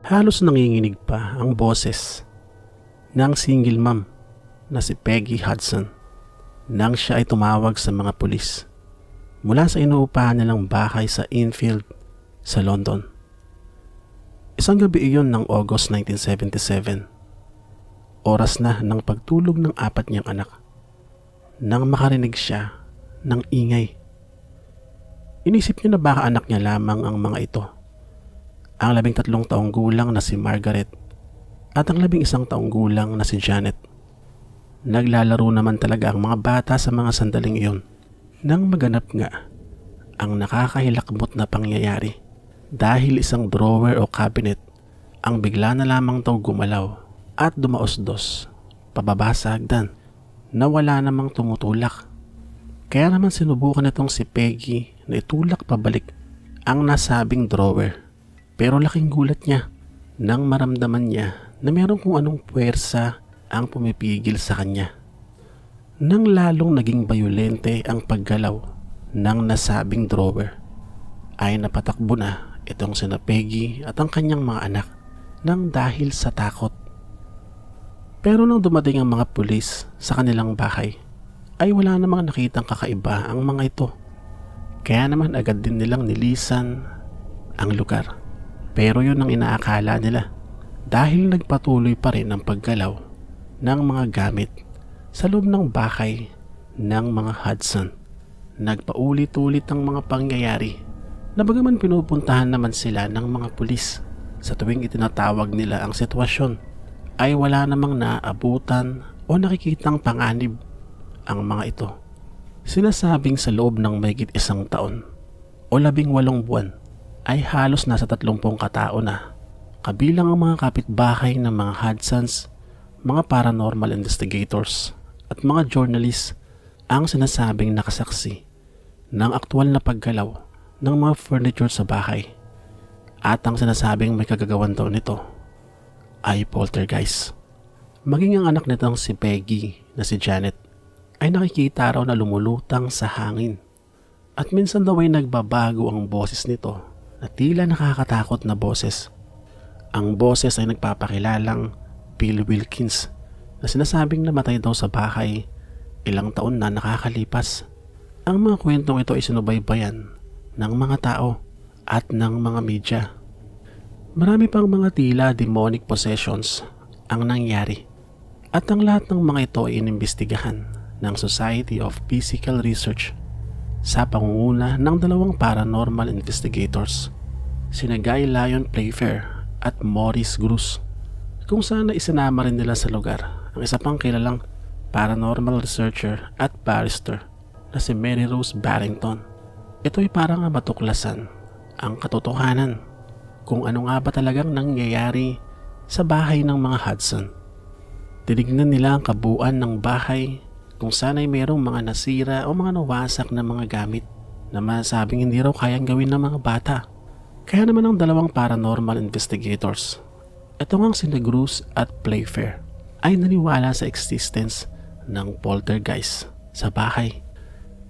Halos nanginginig pa ang boses ng single mom na si Peggy Hudson nang siya ay tumawag sa mga pulis mula sa inuupahan nilang bahay sa Enfield sa London. Isang gabi iyon ng August 1977. Oras na ng pagtulog ng apat niyang anak nang makarinig siya ng ingay. Inisip niya na baka anak niya lamang ang mga ito. Ang 13 taong gulang na si Margaret at ang 11 taong gulang na si Janet. Naglalaro naman talaga ang mga bata sa mga sandaling iyon nang maganap nga ang nakakahilakbot na pangyayari dahil isang drawer o cabinet ang bigla na lamang daw gumalaw at dumaos-dos pababa sa hagdan na wala namang tumutulak. Kaya naman sinubukan nitong si Peggy na itulak pabalik ang nasabing drawer. Pero laking gulat niya nang maramdaman niya na meron kung anong puwersa ang pumipigil sa kanya. Nang lalong naging bayolente ang paggalaw ng nasabing drawer, ay napatakbo na itong sina Peggy at ang kanyang mga anak nang dahil sa takot. Pero nang dumating ang mga pulis sa kanilang bahay, ay wala namang nakitang kakaiba ang mga ito. Kaya naman agad din nilang nilisan ang lugar. Pero yun ang inaakala nila dahil nagpatuloy pa rin ang paggalaw ng mga gamit sa loob ng bahay ng mga Hudson. Nagpaulit-ulit ang mga pangyayari na bagaman pinupuntahan naman sila ng mga pulis sa tuwing itinatawag nila ang sitwasyon, ay wala namang naabutan o nakikitang panganib ang mga ito. Sinasabing sa loob ng mahigit 1 taon o 18 buwan ay halos nasa 30 katao na, kabilang ang mga kapitbahay ng mga Hudsons, mga paranormal investigators at mga journalists ang sinasabing nakasaksi ng aktwal na paggalaw ng mga furniture sa bahay. At ang sinasabing may kagagawan daw nito ay poltergeist. Maging ang anak nitong si Peggy na si Janet ay nakikita raw na lumulutang sa hangin. At minsan daw ay nagbabago ang boses nito na tila nakakatakot na boses. Ang boses ay nagpapakilalang Bill Wilkins na sinasabing namatay daw sa bahay ilang taon na nakakalipas. Ang mga kwentong ito ay sinubaybayan ng mga tao at ng mga media. Marami pang mga tila demonic possessions ang nangyari at ang lahat ng mga ito ay inimbestigahan ng Society of Physical Research sa pangunguna ng 2 paranormal investigators, sina Guy Lyon Playfair at Maurice Grosse, kung saan na isinama rin nila sa lugar ang isa pang kilalang paranormal researcher at barrister na si Mary Rose Barrington. Ito ay parang matuklasan ang katotohanan kung ano nga ba talagang nangyayari sa bahay ng mga Hudson. Tinignan nila ang kabuuan ng bahay kung saan ay mayroong mga nasira o mga nawasak na mga gamit na masabing hindi raw kayang gawin ng mga bata. Kaya naman ang 2 paranormal investigators, ito ngang sina Grosse at Playfair, ay naniwala sa existence ng poltergeist sa bahay.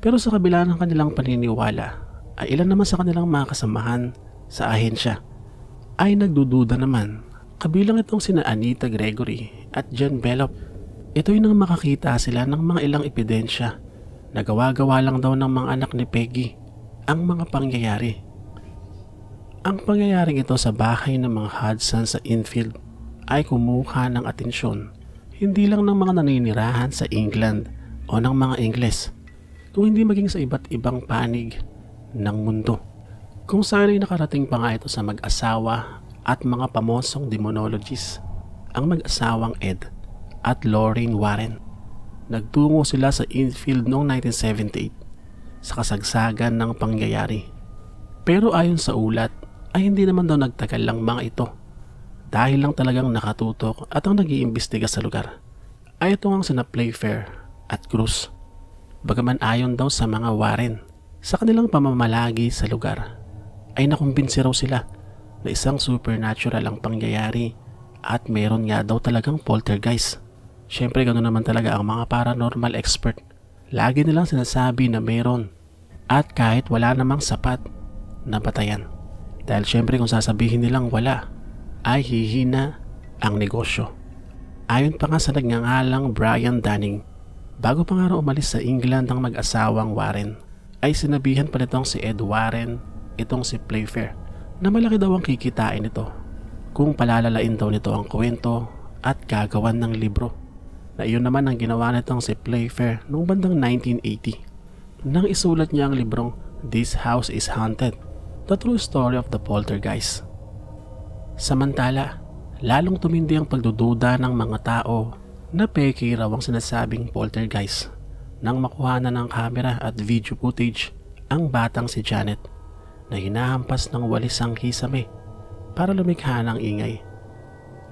Pero sa kabila ng kanilang paniniwala, ay ilan naman sa kanilang mga kasamahan sa ahensya ay nagdududa naman, kabilang itong sina Anita Gregory at John Bellop. Ito'y nang makakita sila ng mga ilang ebidensya na gawa-gawa lang daw ng mga anak ni Peggy ang mga pangyayari. Ang pangyayaring ito sa bahay ng mga Hudson sa Enfield ay kumuha ng atensyon hindi lang ng mga naninirahan sa England o ng mga Ingles, kung hindi maging sa iba't ibang panig ng mundo. Kung saan ay nakarating pa nga ito sa mag-asawa at mga pamosong demonologists, ang mag-asawang Ed at Lorraine Warren. Nagtungo sila sa Enfield noong 1978 sa kasagsagan ng pangyayari. Pero ayon sa ulat ay hindi naman daw nagtagal lang mga ito, dahil lang talagang nakatutok at ang nag-iimbestiga sa lugar ay ito ang sina Playfair at Grosse. Bagaman ayon daw sa mga Warren, sa kanilang pamamalagi sa lugar ay nakumbinsi raw sila na isang supernatural ang pangyayari at meron nga daw talagang poltergeist. Syempre ganoon naman talaga ang mga paranormal expert. Lagi nilang sinasabi na meron at kahit wala namang sapat na batayan. Dahil syempre kung sasabihin nilang wala, ay hihina ang negosyo. Ayon pa nga sa nagngangalang Brian Dunning, bago pa nga raw umalis sa England ang mag-asawang Warren, ay sinabihan pa nitong si Ed Warren, itong si Playfair, na malaki daw ang kikitain nito kung palalalain daw nito ang kwento at gagawan ng libro. Na iyon naman ang ginawa nitong si Playfair noong bandang 1980 nang isulat niya ang librong This House is Haunted, The True Story of the Poltergeist. Samantala, lalong tumindi ang pagdududa ng mga tao na peke raw ang sinasabing poltergeist nang makuhanan ng camera at video footage ang batang si Janet na hinahampas ng walis ang kisame para lumikha ng ingay.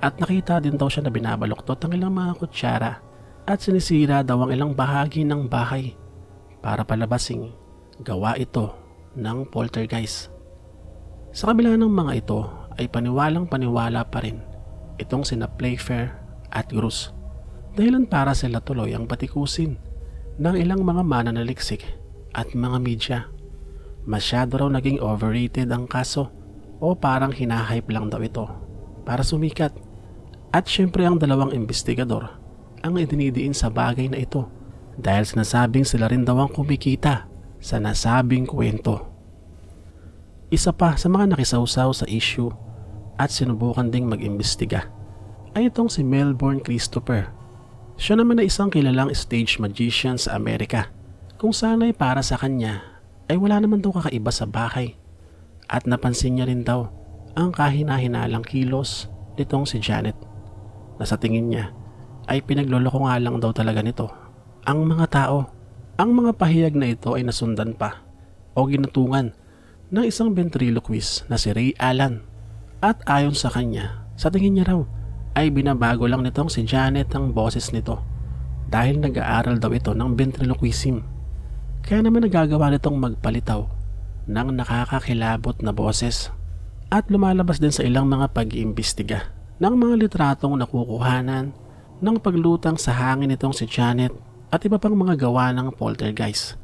At nakita din daw siya na binabaluktot ang ilang mga kutsara at sinisira daw ang ilang bahagi ng bahay para palabasing gawa ito ng poltergeist. Sa kabila ng mga ito ay paniwalang paniwala pa rin itong sina Playfair at Gruss, dahilan para sila tuloy ang patikusin ng ilang mga mananaliksik at mga media. Masyado raw naging overrated ang kaso o parang hinahype lang daw ito para sumikat. At syempre ang dalawang investigador ang idinidiin sa bagay na ito dahil sinasabing sila rin daw ang kumikita sa nasabing kwento. Isa pa sa mga nakisawsaw sa issue at sinubukan ding mag-imbestiga ay itong si Melbourne Christopher. Siya naman ay isang kilalang stage magician sa Amerika, kung sana'y para sa kanya ay wala naman daw kakaiba sa bahay. At napansin niya rin daw ang kahina-hinalang kilos nitong si Janet, na sa tingin niya ay pinagloloko nga lang daw talaga nito ang mga tao. Ang mga pahayag na ito ay nasundan pa o ginutungan ng isang ventriloquist na si Ray Allen, at ayon sa kanya, sa tingin niya raw ay binabago lang nitong si Janet ang boses nito dahil nag-aaral daw ito ng ventriloquism. Kaya naman nagagawa nitong magpalitaw ng nakakakilabot na boses, at lumalabas din sa ilang mga pag-iimbestiga ng mga litratong nakukuhanan ng paglutang sa hangin nitong si Janet at iba pang mga gawa ng poltergeist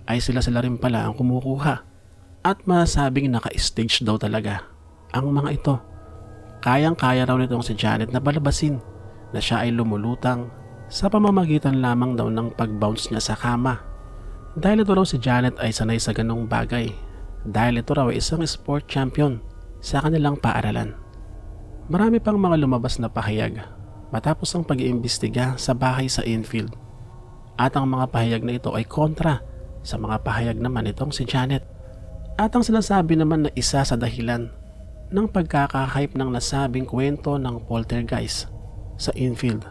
ay sila rin pala ang kumukuha, at masabing naka-stage daw talaga ang mga ito. Kayang-kaya raw nitong si Janet na balabasin na siya ay lumulutang sa pamamagitan lamang daw ng pag-bounce niya sa kama. Dahil ito raw si Janet ay sanay sa ganong bagay, dahil ito raw ay isang sport champion sa kanilang paaralan. Marami pang mga lumabas na pahayag matapos ang pag-iimbestiga sa bahay sa Enfield, at ang mga pahayag na ito ay kontra sa mga pahayag naman itong si Janet. At ang sinasabi naman na isa sa dahilan ng pagkakahype ng nasabing kwento ng poltergeist sa Enfield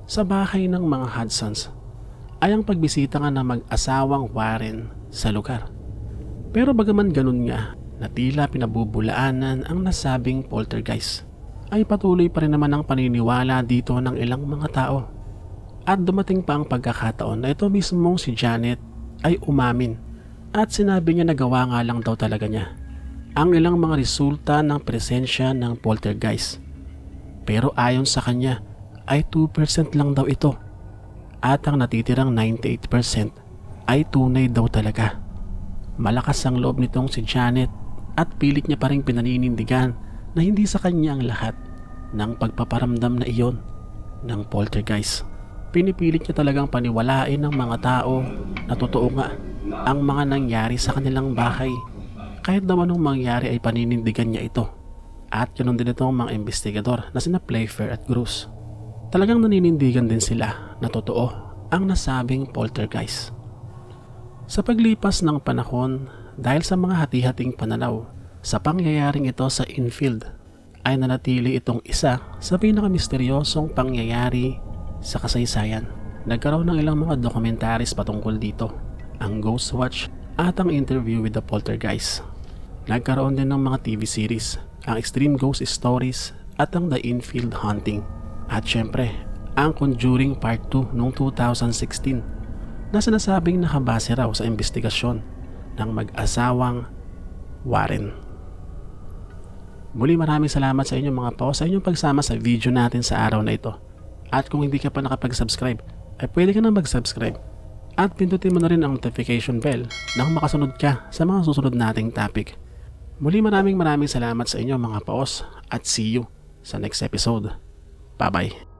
sa bahay ng mga Hudsons ay ang pagbisita nga ng mag-asawang Warren sa lugar. Pero bagaman ganun nga na tila pinabubulaanan ang nasabing poltergeist, ay patuloy pa rin naman ang paniniwala dito ng ilang mga tao. At dumating pa ang pagkakataon na ito mismong si Janet ay umamin at sinabi niya na gawa nga lang daw talaga niya ang ilang mga resulta ng presensya ng poltergeist. Pero ayon sa kanya ay 2% lang daw ito, at ang natitirang 98% ay tunay daw talaga. Malakas ang loob nitong si Janet at pilit niya pa rin pinaninindigan na hindi sa kanya ang lahat ng pagpaparamdam na iyon ng poltergeist. Pinipilit niya talagang paniwalain ng mga tao na totoo nga ang mga nangyari sa kanilang bahay. Kahit naman nung mangyari ay paninindigan niya ito. At yun din itong mga investigador na sina Playfair at Gruss. Talagang naninindigan din sila na totoo ang nasabing poltergeist. Sa paglipas ng panahon, dahil sa mga hati-hating pananaw sa pangyayaring ito sa Enfield, ay nanatili itong isa sa pinakamisteryosong pangyayari sa kasaysayan. Nagkaroon ng ilang mga documentaries patungkol dito, ang Ghost Watch at ang Interview with the Poltergeist. Nagkaroon din ng mga TV series, ang Extreme Ghost Stories at ang The Enfield Haunting. At syempre, ang Conjuring Part 2 noong 2016 na sinasabing nakabase raw sa investigasyon ng mag-asawang Warren. Muli maraming salamat sa inyo mga po sa inyong pagsama sa video natin sa araw na ito. At kung hindi ka pa nakapag-subscribe, ay pwede ka na mag-subscribe. At pindutin mo na rin ang notification bell nang makasunod ka sa mga susunod nating topic. Muli maraming salamat sa inyo mga paos, at see you sa next episode. Bye-bye.